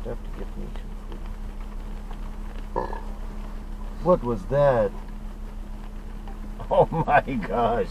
Have to get me some food. What was that? Oh my gosh.